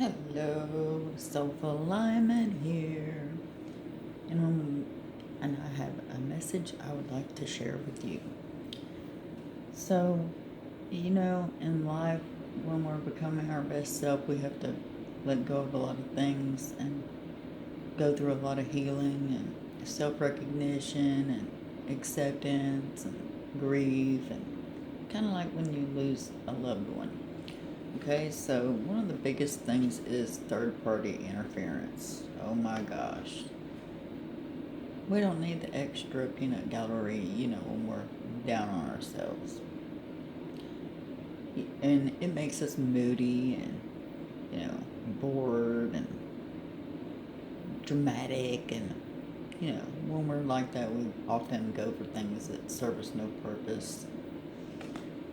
Hello, self alignment here. And I have a message I would like to share with you. So, in life, when we're becoming our best self, we have to let go of a lot of things and go through a lot of healing and self recognition and acceptance and grief, and kind of like when you lose a loved one. Okay, so one of the biggest things is third party interference. Oh my gosh. We don't need the extra peanut gallery, when we're down on ourselves. And it makes us moody and, bored and dramatic. And, when we're like that, we often go for things that serve us no purpose.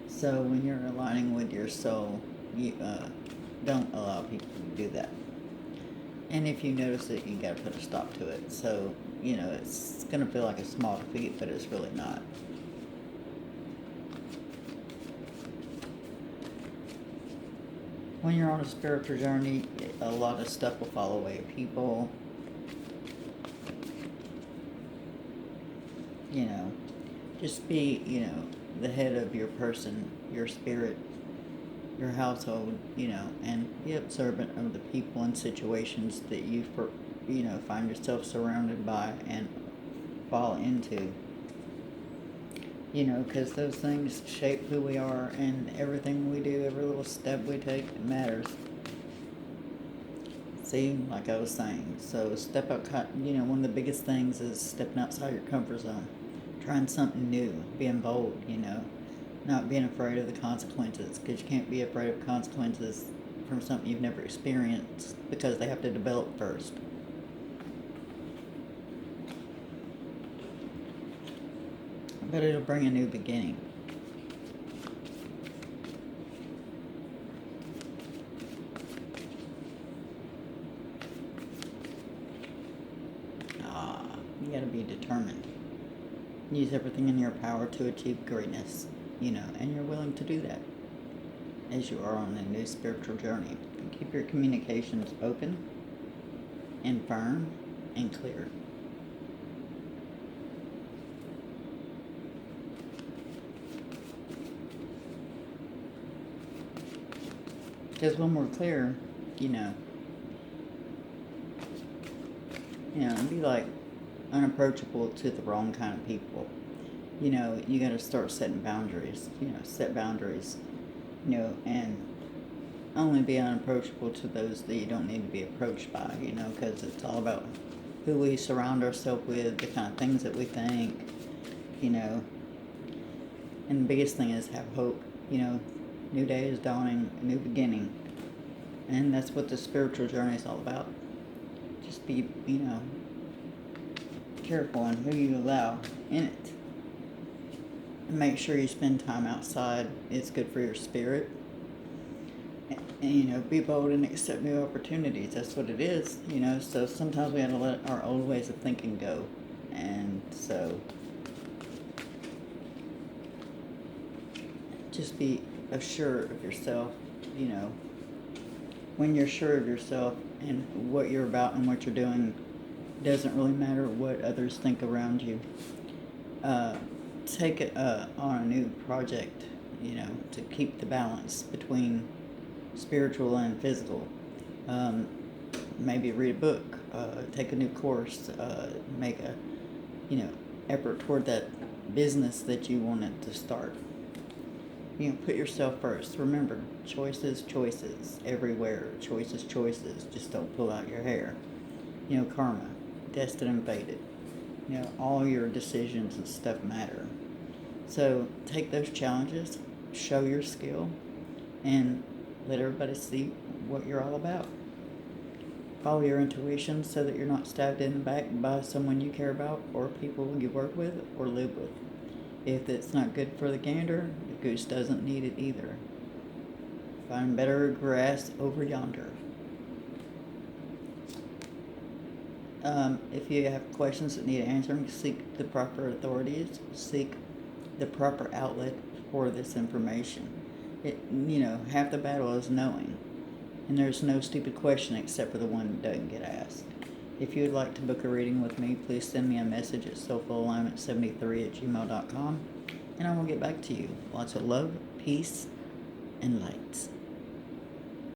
So when you're aligning with your soul, you don't allow people to do that. And if you notice it, you got to put a stop to it. So, it's going to feel like a small defeat, but it's really not. When you're on a spiritual journey, a lot of stuff will fall away. People, just be, the head of your person, your spirit, your household, and be observant of the people and situations that you, find yourself surrounded by and fall into. Because those things shape who we are, and everything we do, every little step we take, it matters. See, like I was saying, so step out, one of the biggest things is stepping outside your comfort zone, trying something new, being bold, not being afraid of the consequences, because you can't be afraid of consequences from something you've never experienced, because they have to develop first. But it'll bring a new beginning. You gotta be determined. Use everything in your power to achieve greatness, and you're willing to do that as you are on a new spiritual journey. And keep your communications open and firm and clear. Because when we're clear, it'd be like unapproachable to the wrong kind of people. You got to start setting boundaries. Set boundaries. And only be unapproachable to those that you don't need to be approached by. Because it's all about who we surround ourselves with, the kind of things that we think. And the biggest thing is have hope. New day is dawning, a new beginning, and that's what the spiritual journey is all about. Just be, careful on who you allow in it. And make sure you spend time outside. It's good for your spirit. And, be bold and accept new opportunities. That's what it is, So sometimes we have to let our old ways of thinking go. And so just be assured of yourself, When you're sure of yourself and what you're about and what you're doing, doesn't really matter what others think around you. Take it on a new project, to keep the balance between spiritual and physical. Maybe read a book, take a new course, make a, effort toward that business that you wanted to start. Put yourself first. Remember, choices, everywhere. Choices. Just don't pull out your hair. Karma, destined and fated. All your decisions and stuff matter. So take those challenges, show your skill, and let everybody see what you're all about. Follow your intuition so that you're not stabbed in the back by someone you care about or people you work with or live with. If it's not good for the gander, the goose doesn't need it either. Find better grass over yonder. If you have questions that need answering, seek the proper authorities, seek the proper outlet for this information. Half the battle is knowing. And there's no stupid question except for the one that doesn't get asked. If you would like to book a reading with me, please send me a message at soulfulalignment73@gmail.com, and I will get back to you. Lots of love, peace, and light.